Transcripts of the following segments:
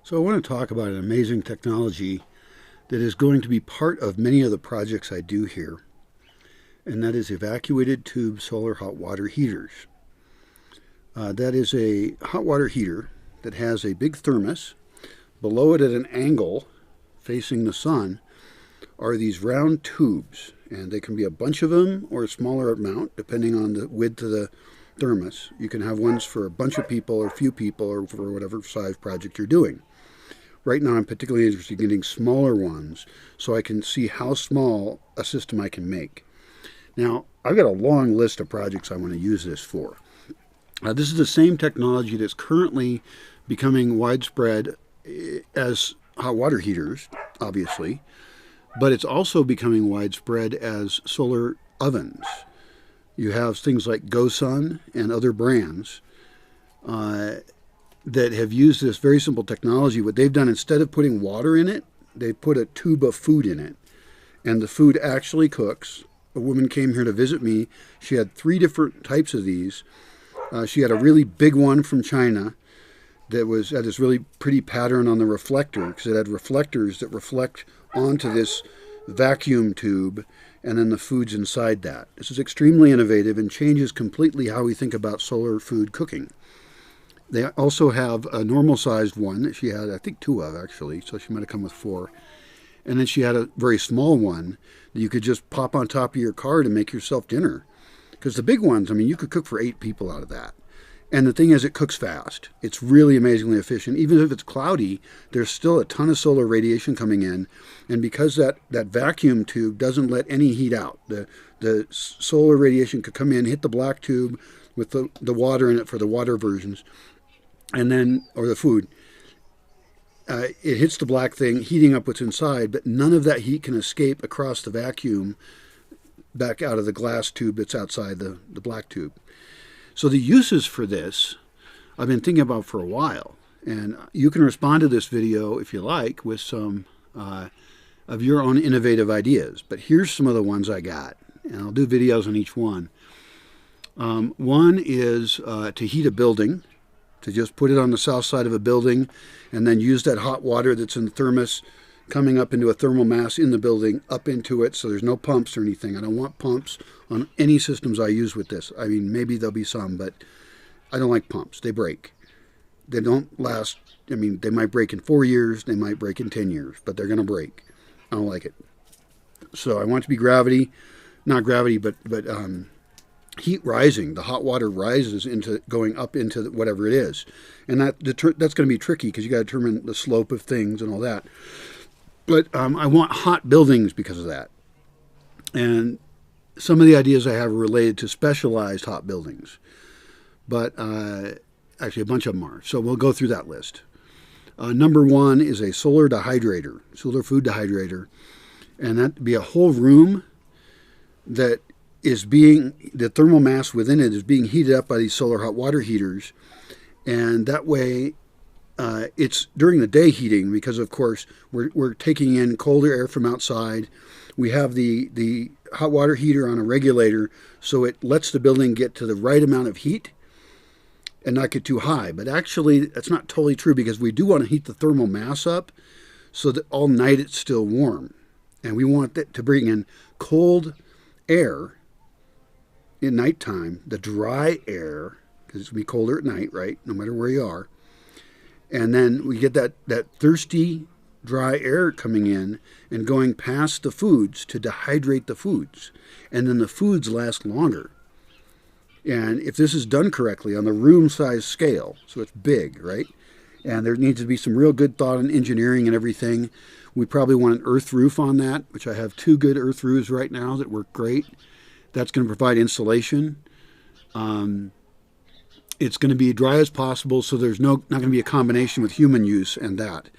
So I want to talk about an amazing technology that is going to be part of many of the projects I do here, and that is evacuated tube solar hot water heaters. That is a hot water heater that has a big thermos. Below it at an angle facing the sun are these round tubes, and they can be a bunch of them or a smaller amount depending on the width of the thermos. You can have ones for a bunch of people or a few people or for whatever size project you're doing. Right now I'm particularly interested in getting smaller ones so I can see how small a system I can make. Now, I've got a long list of projects I want to use this for. This is the same technology that's currently becoming widespread as hot water heaters, obviously, but it's also becoming widespread as solar ovens. You have things like GoSun and other brands that have used this very simple technology. What they've done, instead of putting water in it, they put a tube of food in it, and the food actually cooks. A woman came here to visit me. She had 3 different types of these. She had a really big one from China that had this really pretty pattern on the reflector, because it had reflectors that reflect onto this vacuum tube, and then the food's inside that. This is extremely innovative and changes completely how we think about solar food cooking. They also have a normal-sized one that she had, I think 2 of actually, so she might have come with 4. And then she had a very small one that you could just pop on top of your car to make yourself dinner. Because the big ones, I mean, you could cook for 8 people out of that. And the thing is, it cooks fast. It's really amazingly efficient. Even if it's cloudy, there's still a ton of solar radiation coming in. And because that vacuum tube doesn't let any heat out, the solar radiation could come in, hit the black tube with the water in it for the water versions, and then, or the food. It hits the black thing, heating up what's inside, but none of that heat can escape across the vacuum back out of the glass tube that's outside the black tube. So the uses for this, I've been thinking about for a while. And you can respond to this video, if you like, with some of your own innovative ideas. But here's some of the ones I got, and I'll do videos on each one. One is to heat a building, to just put it on the south side of a building and then use that hot water that's in the thermos coming up into a thermal mass in the building, up into it, so there's no pumps or anything. I don't want pumps on any systems I use with this. I mean, maybe there'll be some, but I don't like pumps. They break. They don't last. I mean, they might break in 4 years, they might break in 10 years, but they're going to break. I don't like it. So I want it to be gravity, not gravity, but heat rising. The hot water rises into going up into whatever it is. And that's going to be tricky because you got to determine the slope of things and all that. But I want hot buildings because of that. And some of the ideas I have are related to specialized hot buildings. But actually a bunch of them are. So we'll go through that list. Number 1 is a solar dehydrator, solar food dehydrator. And that would be a whole room that is the thermal mass within it is being heated up by these solar hot water heaters. And that way, it's during the day heating because, of course, we're taking in colder air from outside. We have the hot water heater on a regulator, so it lets the building get to the right amount of heat and not get too high. But actually, that's not totally true because we do want to heat the thermal mass up so that all night it's still warm. And we want that to bring in cold air at nighttime, the dry air, because it's going to be colder at night, right, no matter where you are. And then we get that thirsty, dry air coming in and going past the foods to dehydrate the foods. And then the foods last longer. And if this is done correctly on the room size scale, so it's big, right? And there needs to be some real good thought in engineering and everything. We probably want an earth roof on that, which I have 2 good earth roofs right now that work great. That's going to provide insulation. It's going to be dry as possible, so there's not going to be a combination with human use and that.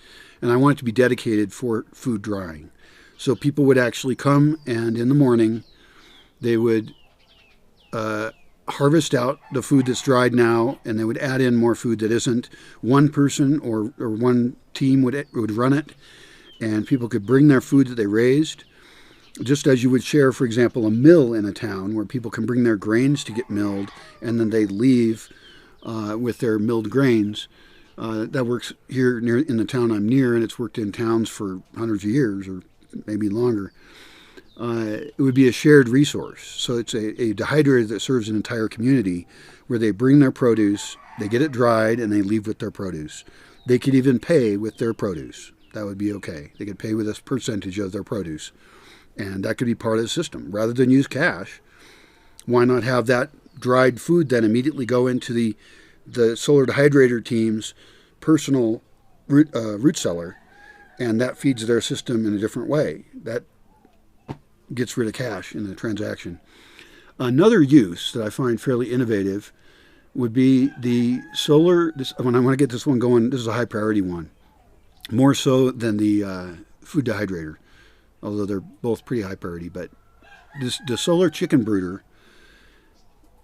And I want it to be dedicated for food drying. So people would actually come, and in the morning, they would harvest out the food that's dried now, and they would add in more food that isn't. One person or one team would run it, and people could bring their food that they raised. Just as you would share, for example, a mill in a town where people can bring their grains to get milled, and then they leave with their milled grains. That works here near in the town I'm near, and it's worked in towns for hundreds of years or maybe longer. It would be a shared resource. So it's a dehydrator that serves an entire community where they bring their produce, they get it dried, and they leave with their produce. They could even pay with their produce. That would be okay. They could pay with a percentage of their produce. And that could be part of the system. Rather than use cash, why not have that dried food then immediately go into the solar dehydrator team's personal root cellar, and that feeds their system in a different way. That gets rid of cash in the transaction. Another use that I find fairly innovative would be the solar. When I want to get this one going, this is a high priority one, more so than the food dehydrator, although they're both pretty high priority. But the solar chicken brooder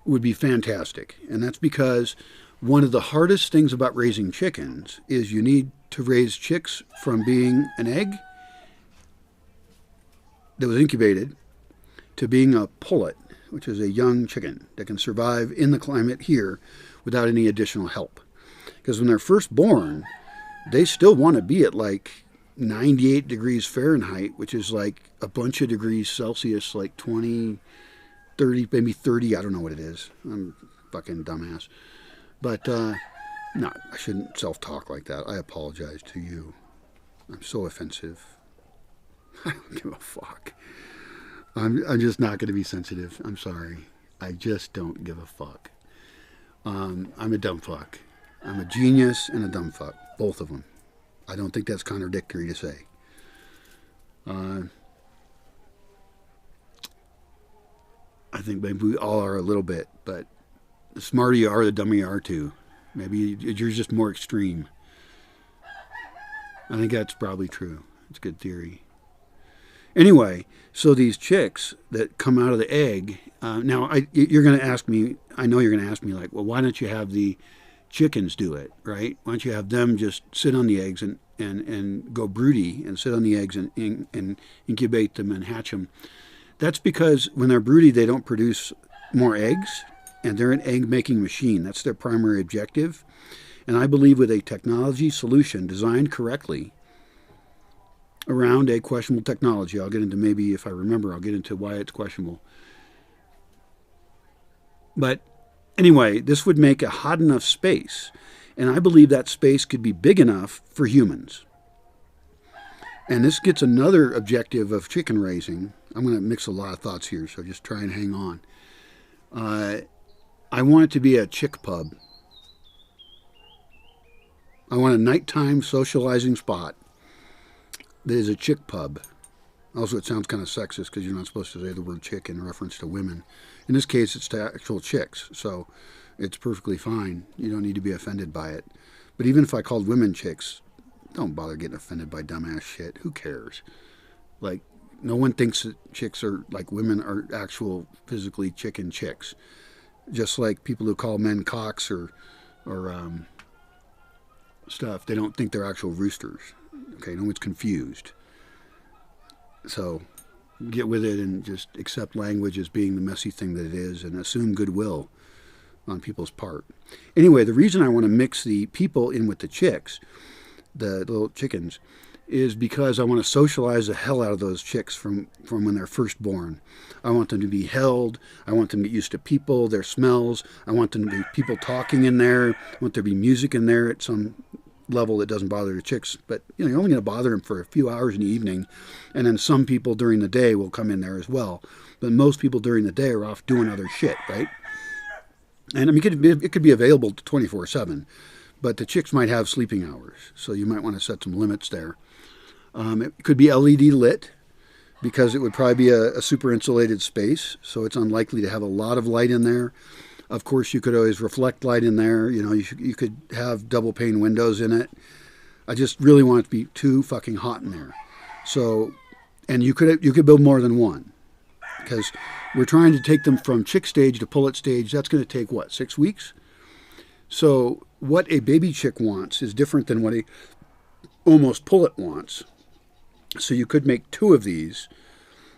would be fantastic, and that's because one of the hardest things about raising chickens is you need to raise chicks from being an egg that was incubated to being a pullet, which is a young chicken that can survive in the climate here without any additional help. Because when they're first born, they still want to be at like 98 degrees Fahrenheit, which is like a bunch of degrees Celsius, like 20, 30, maybe 30. I don't know what it is. I'm a fucking dumbass. But, no, I shouldn't self-talk like that. I apologize to you. I'm so offensive. I don't give a fuck. I'm just not going to be sensitive. I'm sorry. I just don't give a fuck. I'm a dumb fuck. I'm a genius and a dumb fuck. Both of them. I don't think that's contradictory to say. I think maybe we all are a little bit, but the smarter you are, the dumber you are too. Maybe you're just more extreme. I think that's probably true. It's a good theory. Anyway, so these chicks that come out of the egg, now you're going to ask me, I know you're going to ask me like, well, why don't you have the chickens do it, right? Why don't you have them just sit on the eggs and go broody and sit on the eggs and incubate them and hatch them? That's because when they're broody, they don't produce more eggs, and they're an egg-making machine. That's their primary objective. And I believe with a technology solution designed correctly around a questionable technology, I'll get into maybe, if I remember, I'll get into why it's questionable. But anyway, this would make a hot enough space, and I believe that space could be big enough for humans. And this gets another objective of chicken raising. I'm going to mix a lot of thoughts here, so just try and hang on. I want it to be a chick pub. I want a nighttime socializing spot that is a chick pub. Also, it sounds kind of sexist because you're not supposed to say the word chick in reference to women. In this case, it's to actual chicks, so it's perfectly fine. You don't need to be offended by it. But even if I called women chicks, don't bother getting offended by dumbass shit. Who cares? Like, no one thinks that chicks are, like women are actual physically chicken chicks. Just like people who call men cocks or stuff, they don't think they're actual roosters. Okay, no one's confused. So get with it and just accept language as being the messy thing that it is and assume goodwill on people's part. Anyway, the reason I want to mix the people in with the chicks, the little chickens, is because I want to socialize the hell out of those chicks from when they're first born. I want them to be held. I want them to get used to people, their smells. I want them to be people talking in there. I want there to be music in there at some level that doesn't bother the chicks. But you're only going to bother them for a few hours in the evening, and then some people during the day will come in there as well. But most people during the day are off doing other shit, right? And I mean, it could be available 24/7, but the chicks might have sleeping hours, so you might want to set some limits there. It could be LED lit because it would probably be a super insulated space, so it's unlikely to have a lot of light in there. Of course, you could always reflect light in there. You could have double pane windows in it. I just really want it to be too fucking hot in there. So, and you could build more than one because we're trying to take them from chick stage to pullet stage. That's going to take, 6 weeks? So what a baby chick wants is different than what a almost pullet wants. So you could make 2 of these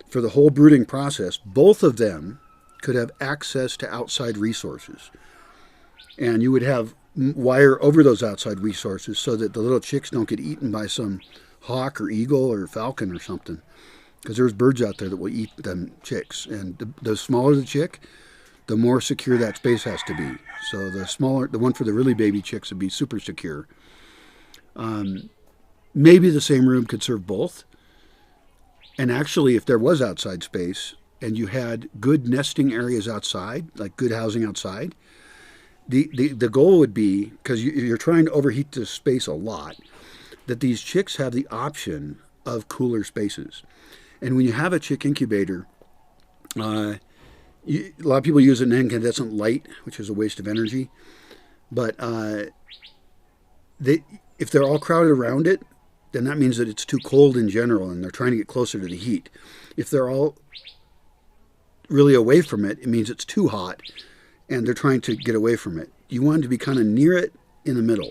for the whole brooding process. Both of them could have access to outside resources. And you would have wire over those outside resources so that the little chicks don't get eaten by some hawk or eagle or falcon or something. Because there's birds out there that will eat them chicks. And the smaller the chick, the more secure that space has to be. So the one for the really baby chicks would be super secure. Maybe the same room could serve both. And actually, if there was outside space and you had good nesting areas outside, like good housing outside, the goal would be, because you're trying to overheat the space a lot, that these chicks have the option of cooler spaces. And when you have a chick incubator, a lot of people use an incandescent light, which is a waste of energy. But if they're all crowded around it, then that means that it's too cold in general and they're trying to get closer to the heat. If they're all really away from it, it means it's too hot and they're trying to get away from it. You want to be kind of near it in the middle.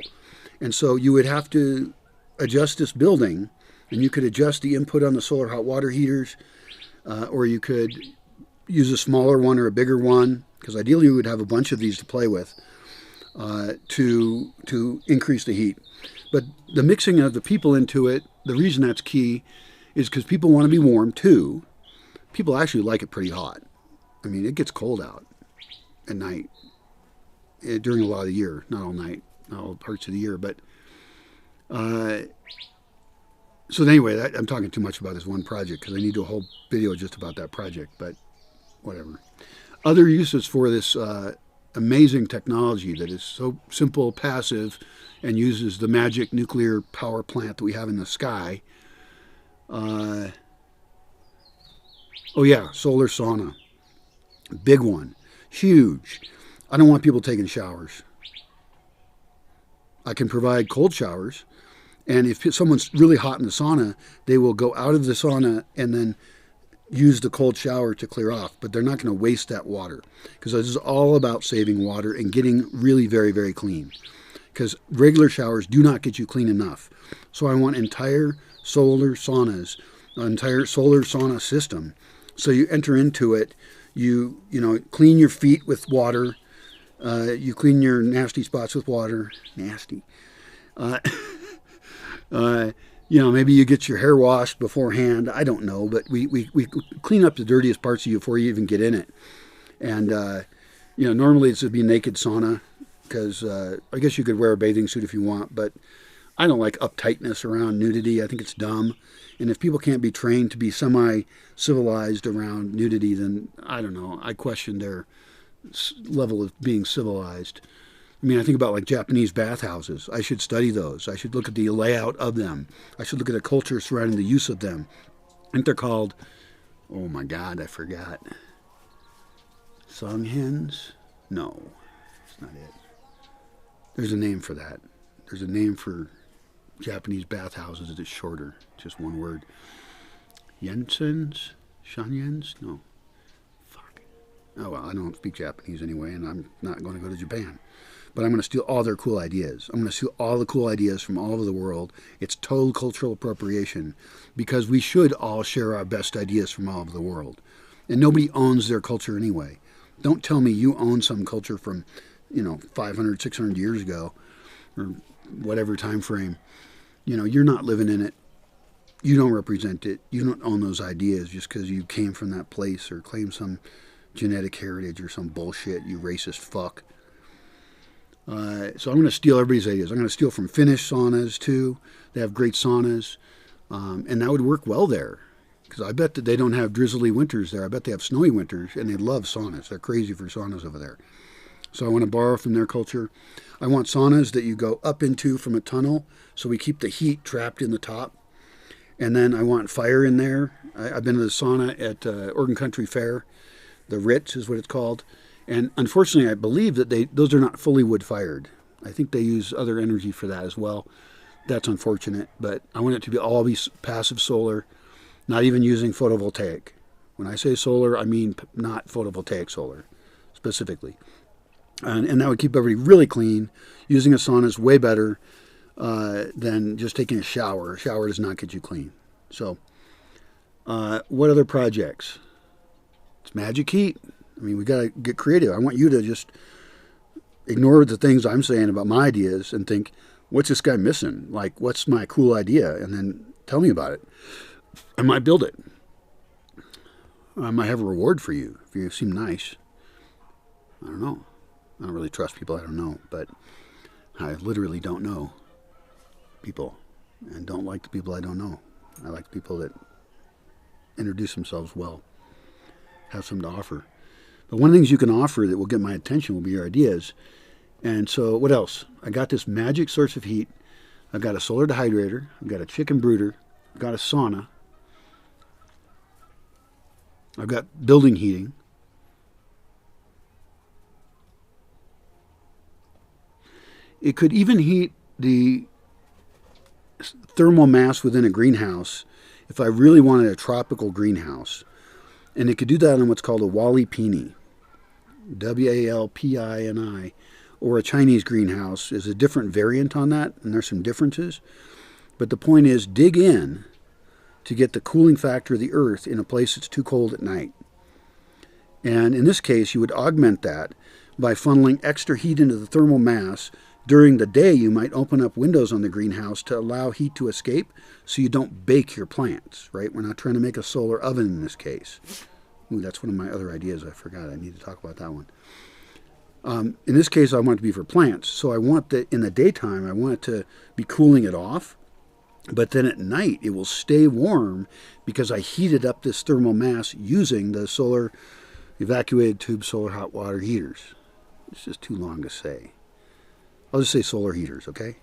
And so you would have to adjust this building, and you could adjust the input on the solar hot water heaters, or you could use a smaller one or a bigger one, because ideally you would have a bunch of these to play with to increase the heat. But the mixing of the people into it, the reason that's key is because people want to be warm too. People actually like it pretty hot. I mean, it gets cold out at night during a lot of the year, not all night, not all parts of the year. But so anyway, I'm talking too much about this one project because I need to do a whole video just about that project, but whatever. Other uses for this amazing technology that is so simple, passive, and uses the magic nuclear power plant that we have in the sky. Oh yeah, solar sauna. Big one. Huge. I don't want people taking showers. I can provide cold showers. And if someone's really hot in the sauna, they will go out of the sauna and then use the cold shower to clear off. But they're not going to waste that water. Because this is all about saving water and getting really very, very clean. Because regular showers do not get you clean enough. So I want entire solar saunas, an entire solar sauna system. So you enter into it, you clean your feet with water, you clean your nasty spots with water. Nasty. Maybe you get your hair washed beforehand. I don't know, but we clean up the dirtiest parts of you before you even get in it. And, normally it's to be naked sauna because I guess you could wear a bathing suit if you want, but I don't like uptightness around nudity. I think it's dumb. And if people can't be trained to be semi-civilized around nudity, then I don't know. I question their level of being civilized. I mean, I think about like Japanese bathhouses. I should study those. I should look at the layout of them. I should look at the culture surrounding the use of them. I think they're called, oh my God, I forgot. Songhens? No, that's not it. There's a name for that. There's a name for Japanese bathhouses that is shorter, just one word. Yensens? Shanyens? No. Fuck. Oh, well, I don't speak Japanese anyway, and I'm not going to go to Japan. But I'm going to steal all their cool ideas. I'm going to steal all the cool ideas from all over the world. It's total cultural appropriation because we should all share our best ideas from all over the world. And nobody owns their culture anyway. Don't tell me you own some culture from, 500, 600 years ago or whatever time frame. You're not living in it. You don't represent it. You don't own those ideas just because you came from that place or claim some genetic heritage or some bullshit, you racist fuck. So I'm going to steal everybody's ideas. I'm going to steal from Finnish saunas too. They have great saunas. And that would work well there. Because I bet that they don't have drizzly winters there. I bet they have snowy winters and they love saunas. They're crazy for saunas over there. So I want to borrow from their culture. I want saunas that you go up into from a tunnel so we keep the heat trapped in the top. And then I want fire in there. I've been to the sauna at Oregon Country Fair. The Ritz is what it's called. And unfortunately, I believe that those are not fully wood-fired. I think they use other energy for that as well. That's unfortunate. But I want it to all be passive solar, not even using photovoltaic. When I say solar, I mean not photovoltaic solar, specifically. And that would keep everybody really clean. Using a sauna is way better than just taking a shower. A shower does not get you clean. So, what other projects? It's magic heat. I mean, we got to get creative. I want you to just ignore the things I'm saying about my ideas and think, what's this guy missing? Like, what's my cool idea? And then tell me about it. I might build it. I might have a reward for you if you seem nice. I don't know. I don't really trust people I don't know, but I literally don't know people and don't like the people I don't know. I like people that introduce themselves well, have something to offer. But one of the things you can offer that will get my attention will be your ideas. And so what else? I got this magic source of heat. I've got a solar dehydrator. I've got a chicken brooder. I've got a sauna. I've got building heating. It could even heat the thermal mass within a greenhouse if I really wanted a tropical greenhouse. And it could do that on what's called a Walipini, Walpini, or a Chinese greenhouse is a different variant on that, and there's some differences. But the point is, dig in to get the cooling factor of the earth in a place that's too cold at night. And in this case, you would augment that by funneling extra heat into the thermal mass. During the day, you might open up windows on the greenhouse to allow heat to escape so you don't bake your plants, right? We're not trying to make a solar oven in this case. Ooh, that's one of my other ideas. I forgot. I need to talk about that one. In this case, I want it to be for plants. So I want that in the daytime, I want it to be cooling it off. But then at night, it will stay warm because I heated up this thermal mass using the solar evacuated tube solar hot water heaters. It's just too long to say. I'll just say solar heaters, okay?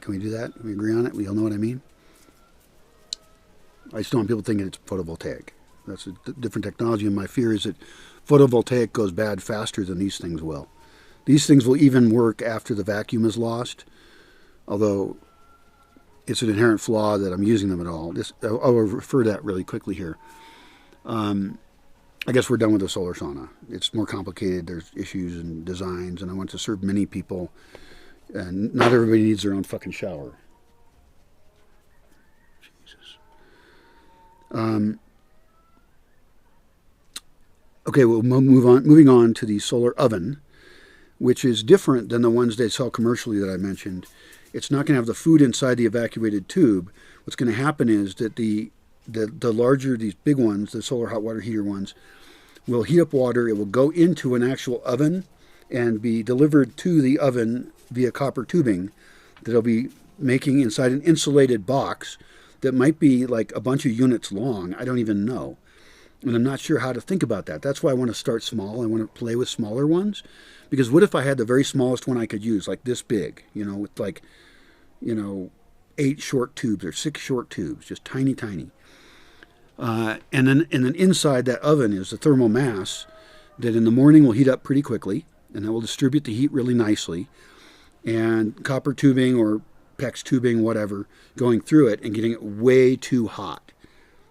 Can we do that? Can we agree on it? We all know what I mean? I just don't want people thinking it's photovoltaic. That's a different technology, and my fear is that photovoltaic goes bad faster than these things will. These things will even work after the vacuum is lost, although it's an inherent flaw that I'm using them at all. I'll refer to that really quickly here. I guess we're done with the solar sauna. It's more complicated. There's issues and designs, and I want to serve many people, and not everybody needs their own fucking shower. Jesus. Okay, we'll moving on to the solar oven, which is different than the ones they sell commercially that I mentioned. It's not going to have the food inside the evacuated tube. What's going to happen is that the larger, these big ones, the solar hot water heater ones, will heat up water. It will go into an actual oven and be delivered to the oven via copper tubing that it'll be making inside an insulated box that might be like a bunch of units long. I don't even know. And I'm not sure how to think about that. That's why I want to start small. I want to play with smaller ones. Because what if I had the very smallest one I could use, like this big, with 8 short tubes or 6 short tubes, just tiny, tiny. And then inside that oven is the thermal mass that in the morning will heat up pretty quickly, and that will distribute the heat really nicely. And copper tubing or PEX tubing, whatever, going through it and getting it way too hot.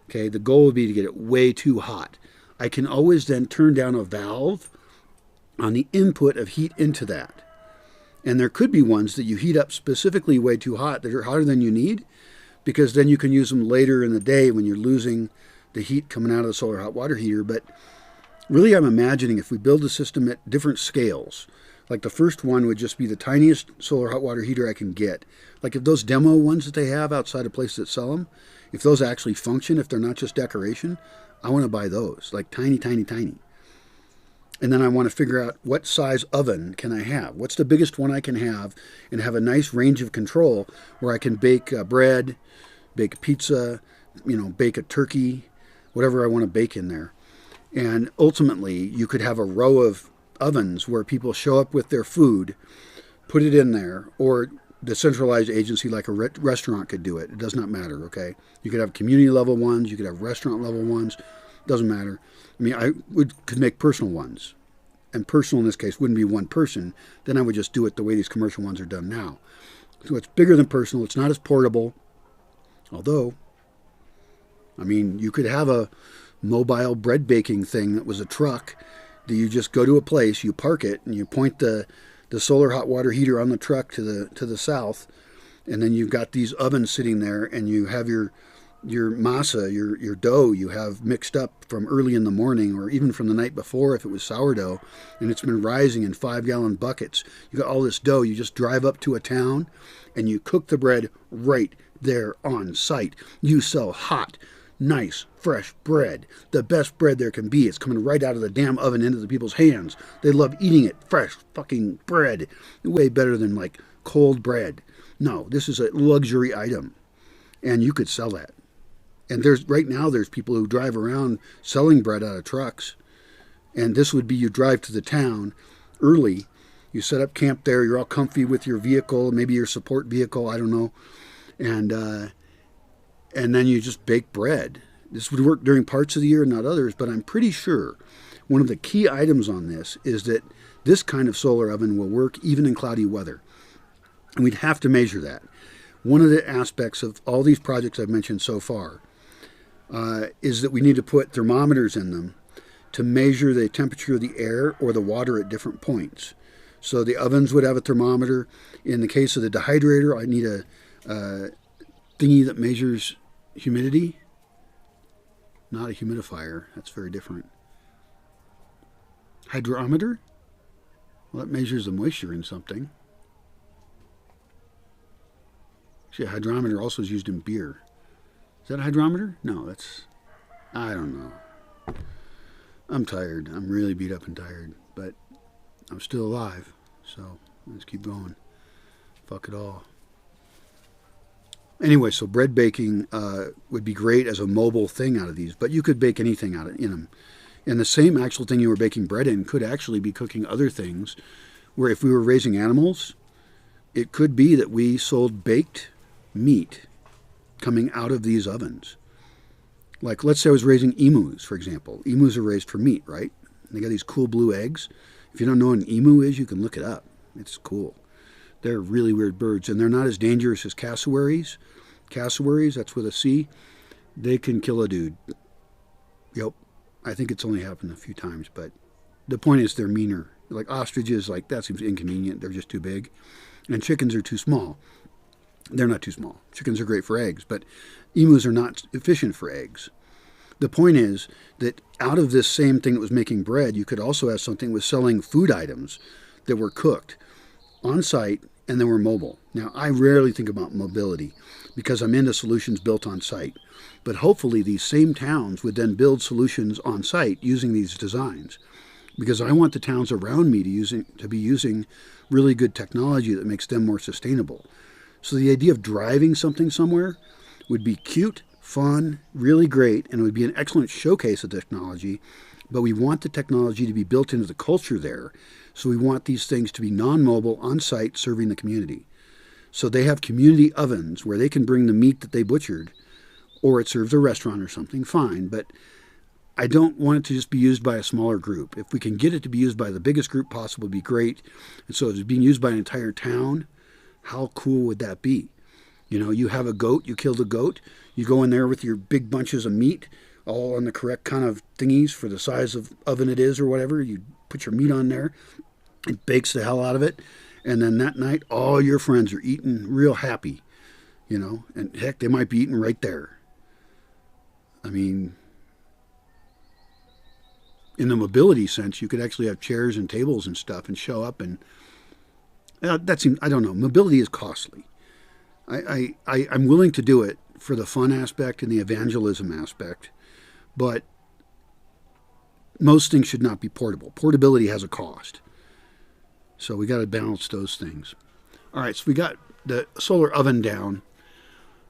Okay, the goal would be to get it way too hot. I can always then turn down a valve on the input of heat into that. And there could be ones that you heat up specifically way too hot, that are hotter than you need, because then you can use them later in the day when you're losing the heat coming out of the solar hot water heater. But really, I'm imagining if we build a system at different scales, like the first one would just be the tiniest solar hot water heater I can get. Like if those demo ones that they have outside of places that sell them, if those actually function, if they're not just decoration, I want to buy those, like tiny, tiny, tiny. And then I want to figure out what size oven can I have? What's the biggest one I can have and have a nice range of control where I can bake bread, bake a pizza, bake a turkey, whatever I want to bake in there. And ultimately, you could have a row of ovens where people show up with their food, put it in there, or the centralized agency like a restaurant could do it. It does not matter, okay? You could have community level ones, you could have restaurant level ones, doesn't matter. I mean, I could make personal ones. And personal in this case wouldn't be one person. Then I would just do it the way these commercial ones are done now. So it's bigger than personal. It's not as portable. Although, I mean, you could have a mobile bread baking thing that was a truck that you just go to a place, you park it, and you point the solar hot water heater on the truck to the south, and then you've got these ovens sitting there, and you have your your masa, your dough you have mixed up from early in the morning or even from the night before if it was sourdough, and it's been rising in 5-gallon buckets. You got all this dough. You just drive up to a town and you cook the bread right there on site. You sell hot, nice, fresh bread. The best bread there can be. It's coming right out of the damn oven into the people's hands. They love eating it. Fresh fucking bread. Way better than like cold bread. No, this is a luxury item. And you could sell that. And right now there's people who drive around selling bread out of trucks. And this would be you drive to the town early. You set up camp there. You're all comfy with your vehicle, maybe your support vehicle. I don't know. And then you just bake bread. This would work during parts of the year, not others. But I'm pretty sure one of the key items on this is that this kind of solar oven will work even in cloudy weather. And we'd have to measure that. One of the aspects of all these projects I've mentioned so far is that we need to put thermometers in them to measure the temperature of the air or the water at different points. So the ovens would have a thermometer. In the case of the dehydrator, I need a thingy that measures humidity. Not a humidifier. That's very different. Hydrometer? Well, that measures the moisture in something. Actually, a hydrometer also is used in beer. Is that a hydrometer? No, I don't know. I'm tired. I'm really beat up and tired, but I'm still alive, so let's keep going. Fuck it all. Anyway, so bread baking would be great as a mobile thing out of these, but you could bake anything out of in them. And the same actual thing you were baking bread in could actually be cooking other things, where if we were raising animals, it could be that we sold baked meat coming out of these ovens. Like, let's say I was raising emus, for example. Emus are raised for meat, right? They got these cool blue eggs. If you don't know what an emu is, you can look it up. It's cool. They're really weird birds, and they're not as dangerous as cassowaries. Cassowaries, that's with a C. They can kill a dude. Yep. I think it's only happened a few times, but the point is they're meaner. Like ostriches, like that seems inconvenient. They're just too big. And chickens are too small. They're not too small. Chickens are great for eggs, but emus are not efficient for eggs. The point is that out of this same thing that was making bread, you could also have something that was selling food items that were cooked on site and then were mobile. Now, I rarely think about mobility because I'm into solutions built on site. But hopefully these same towns would then build solutions on site using these designs. Because I want the towns around me to be using really good technology that makes them more sustainable. So the idea of driving something somewhere would be cute, fun, really great, and it would be an excellent showcase of technology. But we want the technology to be built into the culture there. So we want these things to be non-mobile, on-site, serving the community. So they have community ovens where they can bring the meat that they butchered, or it serves a restaurant or something, fine. But I don't want it to just be used by a smaller group. If we can get it to be used by the biggest group possible, it'd be great. And so if it's being used by an entire town, how cool would that be? You know, you have a goat, you kill the goat, you go in there with your big bunches of meat, all on the correct kind of thingies for the size of oven it is or whatever. You put your meat on there, it bakes the hell out of it, and then that night, all your friends are eating real happy, you know, and heck, they might be eating right there. I mean, in the mobility sense, you could actually have chairs and tables and stuff and show up and that seems, I don't know, mobility is costly. I'm willing to do it for the fun aspect and the evangelism aspect, but most things should not be portable. Portability has a cost. So we got to balance those things. All right, so we got the solar oven down.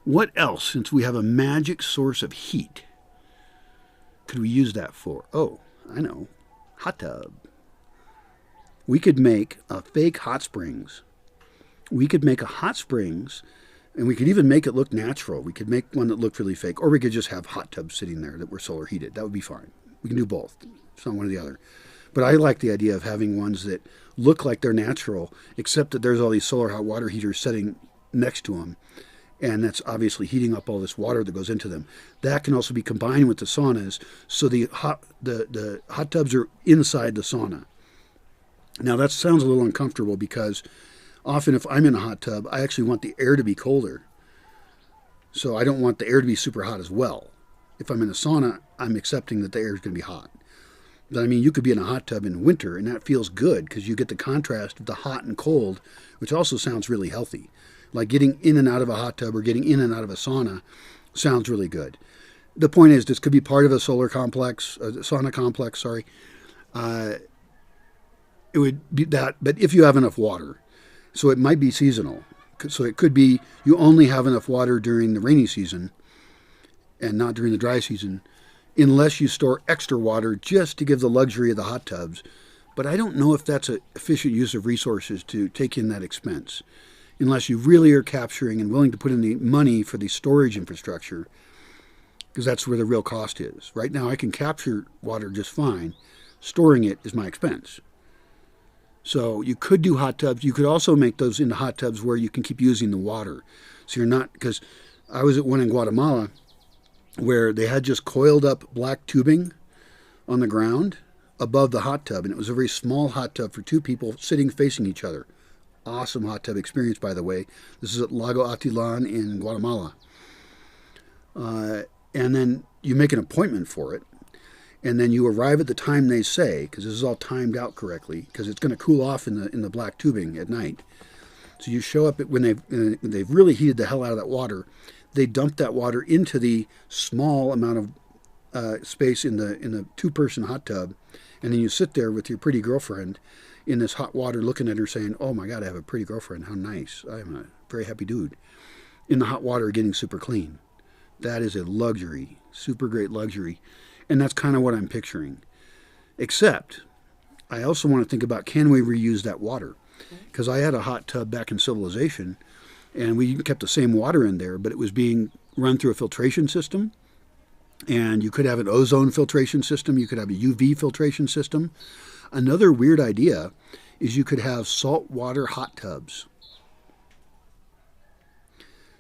What else, since we have a magic source of heat, could we use that for? Oh, I know, hot tub. We could make a fake hot springs. We could make a hot springs, and we could even make it look natural. We could make one that looked really fake, or we could just have hot tubs sitting there that were solar heated. That would be fine. We can do both. It's not one or the other. But I like the idea of having ones that look like they're natural, except that there's all these solar hot water heaters sitting next to them, and that's obviously heating up all this water that goes into them. That can also be combined with the saunas, so the hot tubs are inside the sauna. Now that sounds a little uncomfortable because often if I'm in a hot tub, I actually want the air to be colder. So I don't want the air to be super hot as well. If I'm in a sauna, I'm accepting that the air is going to be hot. But I mean, you could be in a hot tub in winter, and that feels good because you get the contrast of the hot and cold, which also sounds really healthy. Like getting in and out of a hot tub or getting in and out of a sauna sounds really good. The point is, this could be part of a solar complex, a sauna complex, sorry. It would be that, but if you have enough water. So it might be seasonal. So it could be you only have enough water during the rainy season and not during the dry season, unless you store extra water just to give the luxury of the hot tubs. But I don't know if that's an efficient use of resources to take in that expense, unless you really are capturing and willing to put in the money for the storage infrastructure, because that's where the real cost is. Right now I can capture water just fine. Storing it is my expense. So you could do hot tubs. You could also make those into hot tubs where you can keep using the water. So you're not, because I was at one in Guatemala where they had just coiled up black tubing on the ground above the hot tub. And it was a very small hot tub for two people sitting facing each other. Awesome hot tub experience, by the way. This is at Lago Atilan in Guatemala. And then you make an appointment for it. And then you arrive at the time they say, because this is all timed out correctly, because it's going to cool off in the black tubing at night. So you show up when they've really heated the hell out of that water. They dump that water into the small amount of space in the two-person hot tub, and then you sit there with your pretty girlfriend in this hot water, looking at her, saying, "Oh my God, I have a pretty girlfriend. How nice! I am a very happy dude." In the hot water, getting super clean. That is a luxury, super great luxury. And that's kind of what I'm picturing. Except, I also want to think about, can we reuse that water? Because I had a hot tub back in Civilization, and we kept the same water in there, but it was being run through a filtration system. And you could have an ozone filtration system. You could have a UV filtration system. Another weird idea is you could have saltwater hot tubs.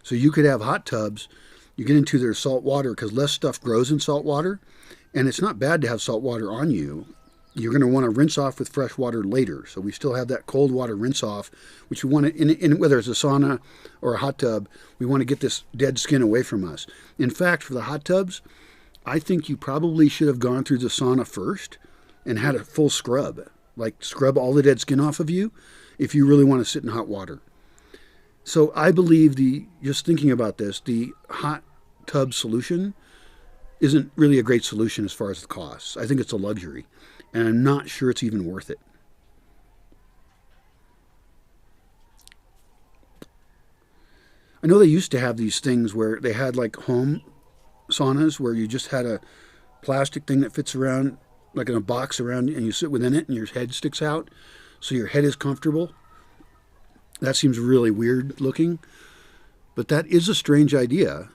So you could have hot tubs. You get into their salt water because less stuff grows in salt water. And it's not bad to have salt water on you. You're going to want to rinse off with fresh water later. So we still have that cold water rinse off, which we want to, in whether it's a sauna or a hot tub, we want to get this dead skin away from us. In fact, for the hot tubs, I think you probably should have gone through the sauna first and had a full scrub. Like scrub all the dead skin off of you if you really want to sit in hot water. So I believe just thinking about this, the hot tub solution isn't really a great solution as far as the costs. I think it's a luxury, and I'm not sure it's even worth it. I know they used to have these things where they had like home saunas where you just had a plastic thing that fits around, like in a box around, and you sit within it and your head sticks out so your head is comfortable. That seems really weird looking, but that is a strange idea.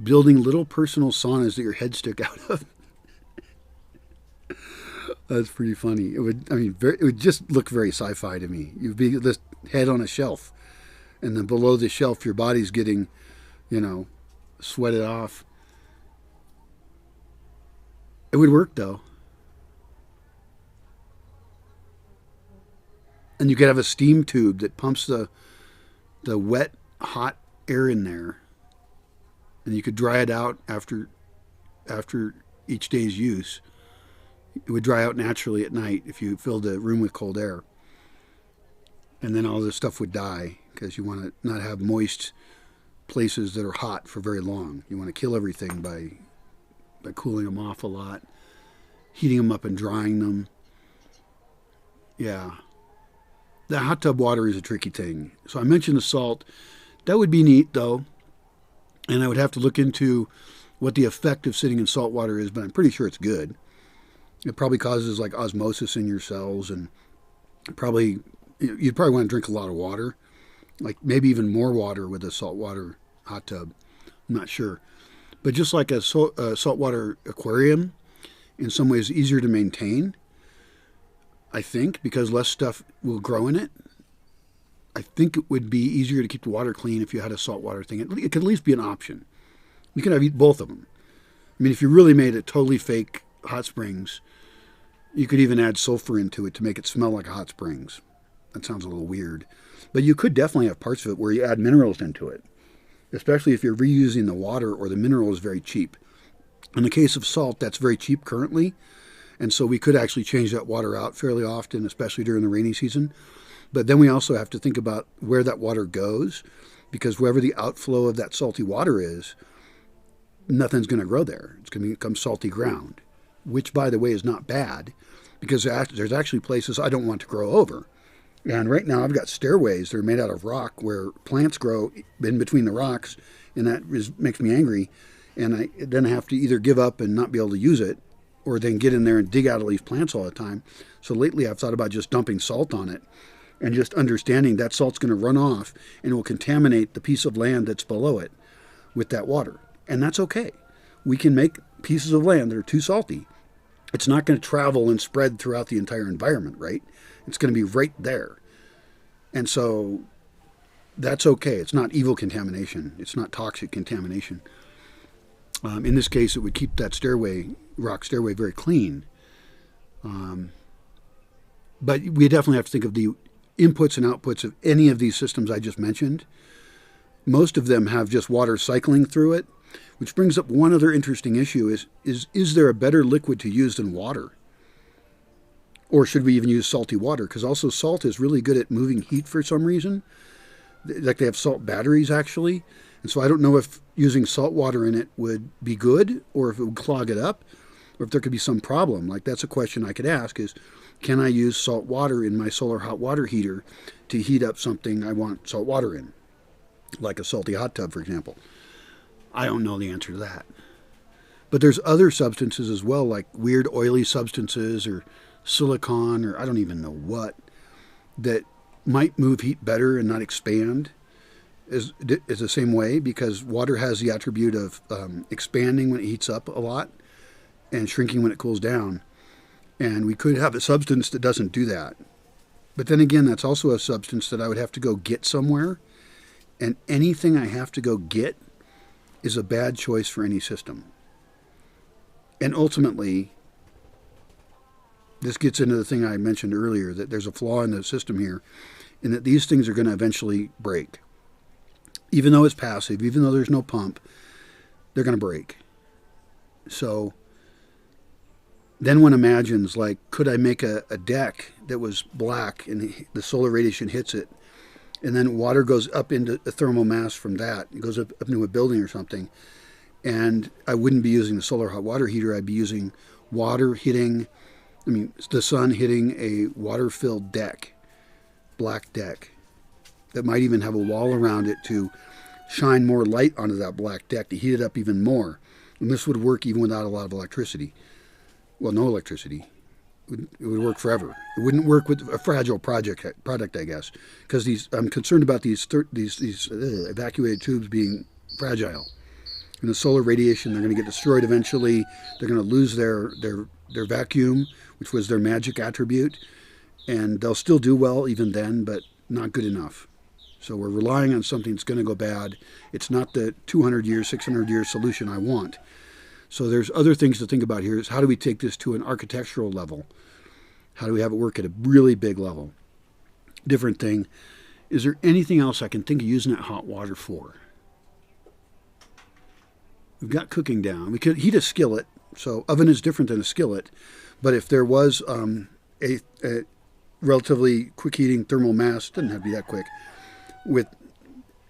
Building little personal saunas that your head stick out of. That's pretty funny. It would just look very sci-fi to me. You'd be this head on a shelf, and then below the shelf, your body's getting, sweated off. It would work though. And you could have a steam tube that pumps the wet, hot air in there. And you could dry it out after each day's use. It would dry out naturally at night if you filled the room with cold air. And then all this stuff would die because you want to not have moist places that are hot for very long. You want to kill everything by cooling them off a lot, heating them up and drying them. Yeah. The hot tub water is a tricky thing. So I mentioned the salt. That would be neat though. And I would have to look into what the effect of sitting in salt water is, but I'm pretty sure it's good. It probably causes like osmosis in your cells, and you'd probably want to drink a lot of water, like maybe even more water with a saltwater hot tub. I'm not sure. But just like a saltwater aquarium, in some ways easier to maintain, I think, because less stuff will grow in it. I think it would be easier to keep the water clean if you had a saltwater thing. It could at least be an option. You could have both of them. I mean, if you really made it totally fake hot springs, you could even add sulfur into it to make it smell like a hot springs. That sounds a little weird. But you could definitely have parts of it where you add minerals into it, especially if you're reusing the water or the mineral is very cheap. In the case of salt, that's very cheap currently, and so we could actually change that water out fairly often, especially during the rainy season. But then we also have to think about where that water goes, because wherever the outflow of that salty water is, nothing's going to grow there. It's going to become salty ground, which, by the way, is not bad, because there's actually places I don't want to grow over. And right now I've got stairways that are made out of rock where plants grow in between the rocks, and that makes me angry. And I then have to either give up and not be able to use it, or then get in there and dig out of these plants all the time. So lately I've thought about just dumping salt on it and just understanding that salt's going to run off and it will contaminate the piece of land that's below it with that water. And that's okay. We can make pieces of land that are too salty. It's not going to travel and spread throughout the entire environment, right? It's going to be right there. And so that's okay. It's not evil contamination. It's not toxic contamination. In this case, it would keep that rock stairway, very clean. But we definitely have to think of the inputs and outputs of any of these systems I just mentioned. Most of them have just water cycling through it, which brings up one other interesting issue is there a better liquid to use than water? Or should we even use salty water? Because also salt is really good at moving heat for some reason. Like they have salt batteries, actually. And so I don't know if using salt water in it would be good, or if it would clog it up, or if there could be some problem. Like that's a question I could ask is, can I use salt water in my solar hot water heater to heat up something I want salt water in? Like a salty hot tub, for example. I don't know the answer to that. But there's other substances as well, like weird oily substances or silicon or I don't even know what, that might move heat better and not expand is the same way, because water has the attribute of expanding when it heats up a lot and shrinking when it cools down. And we could have a substance that doesn't do that. But then again, that's also a substance that I would have to go get somewhere. And anything I have to go get is a bad choice for any system. And ultimately, this gets into the thing I mentioned earlier, that there's a flaw in the system here, in that these things are going to eventually break. Even though it's passive, even though there's no pump, they're going to break. So then one imagines, like, could I make a deck that was black and the solar radiation hits it, and then water goes up into a thermal mass from that. It goes up into a building or something. And I wouldn't be using the solar hot water heater. I'd be using the sun hitting a water-filled deck, black deck, that might even have a wall around it to shine more light onto that black deck to heat it up even more. And this would work even without a lot of electricity. Well, no electricity. It would work forever. It wouldn't work with a fragile product, I guess, because I'm concerned about these evacuated tubes being fragile. And the solar radiation, they're going to get destroyed eventually. They're going to lose their vacuum, which was their magic attribute, and they'll still do well even then, but not good enough. So we're relying on something that's going to go bad. It's not the 200-year, 600-year solution I want. So there's other things to think about here. Is how do we take this to an architectural level? How do we have it work at a really big level? Different thing. Is there anything else I can think of using that hot water for? We've got cooking down. We could heat a skillet. So oven is different than a skillet. But if there was a relatively quick heating thermal mass, doesn't have to be that quick, with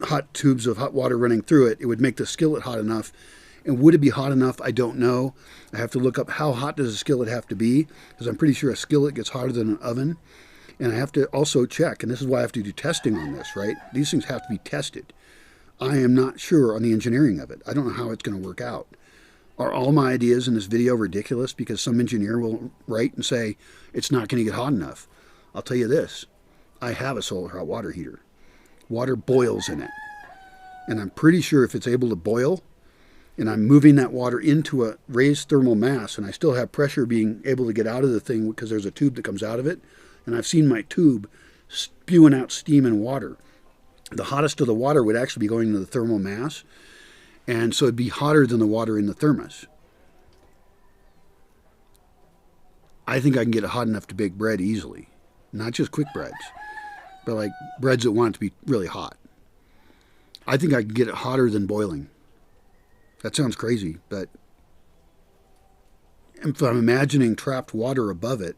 hot tubes of hot water running through it, it would make the skillet hot enough. And would it be hot enough? I don't know. I have to look up how hot does a skillet have to be, because I'm pretty sure a skillet gets hotter than an oven. And I have to also check, and this is why I have to do testing on this, right? These things have to be tested. I am not sure on the engineering of it. I don't know how it's going to work out. Are all my ideas in this video ridiculous because some engineer will write and say it's not going to get hot enough? I'll tell you this. I have a solar hot water heater. Water boils in it. And I'm pretty sure if it's able to boil, and I'm moving that water into a raised thermal mass, and I still have pressure being able to get out of the thing because there's a tube that comes out of it, and I've seen my tube spewing out steam and water. The hottest of the water would actually be going into the thermal mass, and so it'd be hotter than the water in the thermos. I think I can get it hot enough to bake bread easily, not just quick breads. but like breads that want it to be really hot. I think I can get it hotter than boiling. That sounds crazy, but if I'm imagining trapped water above it,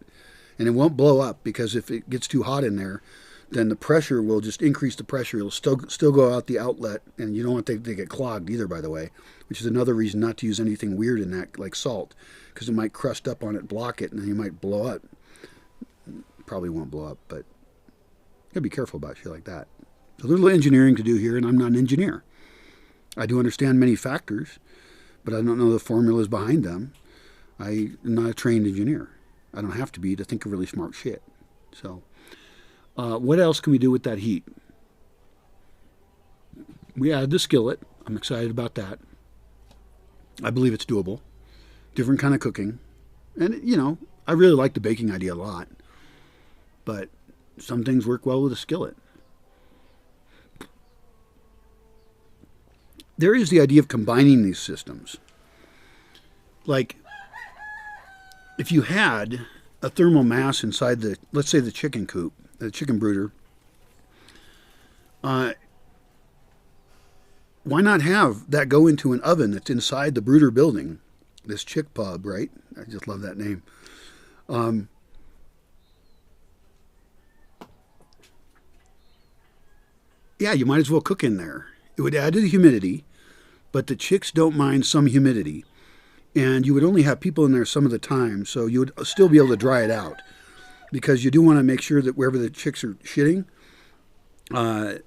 and it won't blow up because if it gets too hot in there, then the pressure will just increase the pressure. It'll still go out the outlet, and you don't want them to get clogged either, by the way, which is another reason not to use anything weird in that, like salt, because it might crust up on it, block it, and then you might blow up. Probably won't blow up, but you gotta be careful about shit like that. So there's a little engineering to do here, and I'm not an engineer. I do understand many factors, but I don't know the formulas behind them. I'm not a trained engineer. I don't have to be to think of really smart shit. So, what else can we do with that heat? We added the skillet. I'm excited about that. I believe it's doable. Different kind of cooking. And, you know, I really like the baking idea a lot. But some things work well with a skillet. There is the idea of combining these systems. Like, if you had a thermal mass inside the, let's say the chicken coop, the chicken brooder, why not have that go into an oven that's inside the brooder building? This chick pub, right? I just love that name. Yeah, you might as well cook in there. It would add to the humidity, but the chicks don't mind some humidity. And you would only have people in there some of the time, so you would still be able to dry it out. Because you do want to make sure that wherever the chicks are shitting, it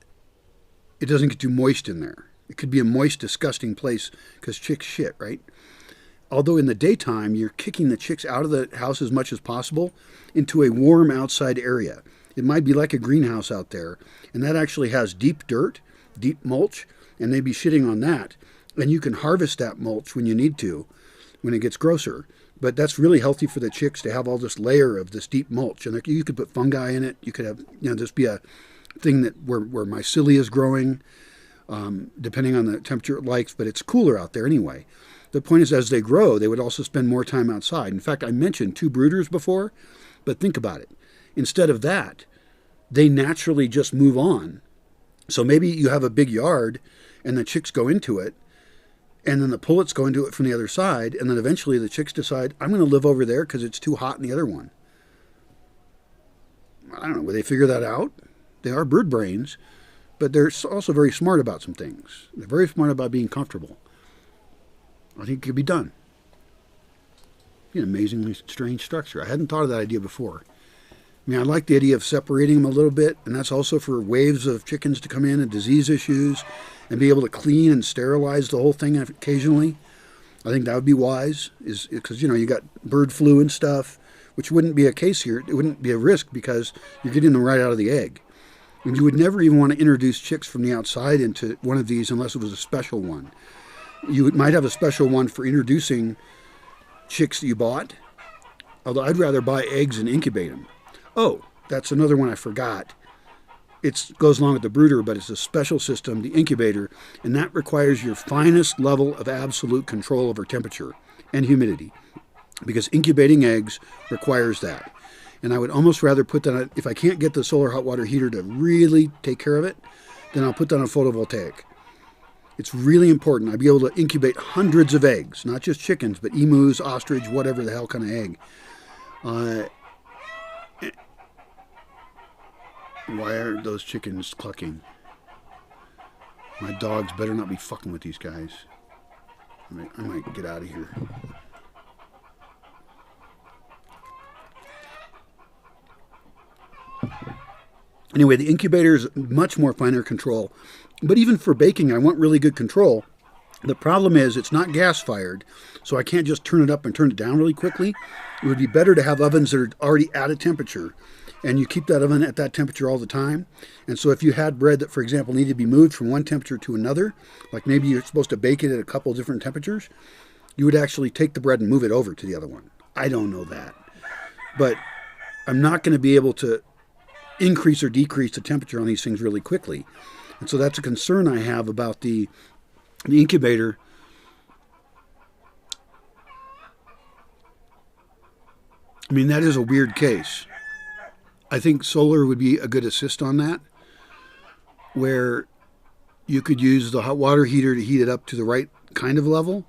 doesn't get too moist in there. It could be a moist, disgusting place because chicks shit, right? Although in the daytime, you're kicking the chicks out of the house as much as possible into a warm outside area. It might be like a greenhouse out there, and that actually has deep dirt, deep mulch, and they'd be shitting on that. And you can harvest that mulch when you need to, when it gets grosser. But that's really healthy for the chicks to have all this layer of this deep mulch. And you could put fungi in it. You could have, you know, just be a thing that where mycelia is growing, depending on the temperature it likes. But it's cooler out there anyway. The point is, as they grow, they would also spend more time outside. In fact, I mentioned 2 brooders before, but think about it. Instead of that, they naturally just move on. So maybe you have a big yard, and the chicks go into it, and then the pullets go into it from the other side, and then eventually the chicks decide, I'm going to live over there because it's too hot in the other one. I don't know, will they figure that out? They are bird brains, but they're also very smart about some things. They're very smart about being comfortable. I think it could be done. An amazingly strange structure. I hadn't thought of that idea before. I mean, I like the idea of separating them a little bit, and that's also for waves of chickens to come in and disease issues and be able to clean and sterilize the whole thing occasionally. I think that would be wise, is because, you know, you got bird flu and stuff, which wouldn't be a case here. It wouldn't be a risk because you're getting them right out of the egg. And you would never even want to introduce chicks from the outside into one of these unless it was a special one. You might have a special one for introducing chicks that you bought, although I'd rather buy eggs and incubate them. Oh, that's another one I forgot. It goes along with the brooder, but it's a special system, the incubator, and that requires your finest level of absolute control over temperature and humidity, because incubating eggs requires that. And I would almost rather put that on, if I can't get the solar hot water heater to really take care of it, then I'll put that on photovoltaic. It's really important. I'd be able to incubate hundreds of eggs, not just chickens, but emus, ostrich, whatever the hell kind of egg. Why are those chickens clucking? My dogs better not be fucking with these guys. I might get out of here. Anyway, the incubator is much more finer control. But even for baking, I want really good control. The problem is it's not gas-fired, so I can't just turn it up and turn it down really quickly. It would be better to have ovens that are already at a temperature, and you keep that oven at that temperature all the time. And so if you had bread that, for example, needed to be moved from one temperature to another, like maybe you're supposed to bake it at a couple different temperatures, you would actually take the bread and move it over to the other one. I don't know that. But I'm not going to be able to increase or decrease the temperature on these things really quickly. And so that's a concern I have about the incubator. I mean, that is a weird case. I think solar would be a good assist on that, where you could use the hot water heater to heat it up to the right kind of level,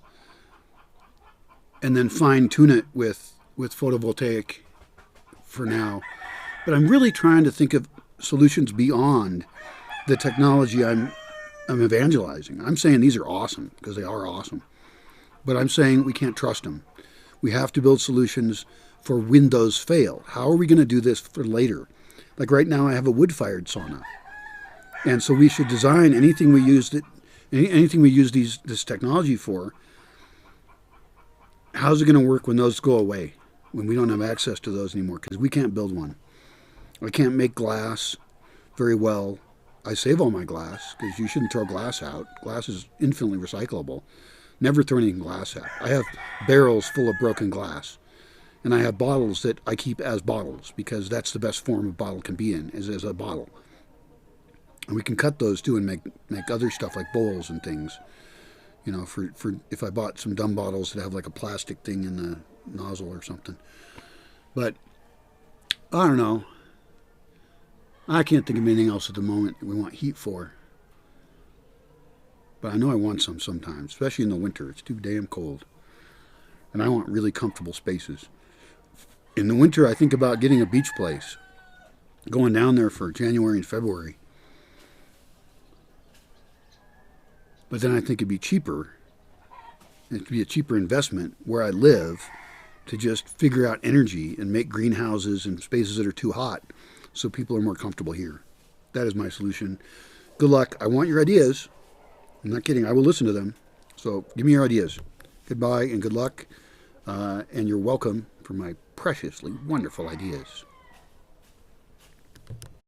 and then fine tune it with photovoltaic for now. But I'm really trying to think of solutions beyond the technology I'm evangelizing. I'm saying these are awesome because they are awesome, but I'm saying we can't trust them. We have to build solutions for when those fail. How are we going to do this for later? Like right now, I have a wood-fired sauna, and so we should design anything we use this technology for. How's it going to work when those go away? When we don't have access to those anymore? Because we can't build one. I can't make glass very well. I save all my glass because you shouldn't throw glass out. Glass is infinitely recyclable. Never throw any glass out. I have barrels full of broken glass. And I have bottles that I keep as bottles because that's the best form a bottle can be in, is as a bottle. And we can cut those too and make other stuff like bowls and things. You know, for if I bought some dumb bottles that have like a plastic thing in the nozzle or something. But I don't know. I can't think of anything else at the moment we want heat for. But I know I want some sometimes, especially in the winter. It's too damn cold. And I want really comfortable spaces. In the winter, I think about getting a beach place. Going down there for January and February. But then I think it'd be cheaper. It'd be a cheaper investment where I live to just figure out energy and make greenhouses and spaces that are too hot so people are more comfortable here. That is my solution. Good luck. I want your ideas. I'm not kidding. I will listen to them. So give me your ideas. Goodbye and good luck. And you're welcome for my preciously wonderful ideas.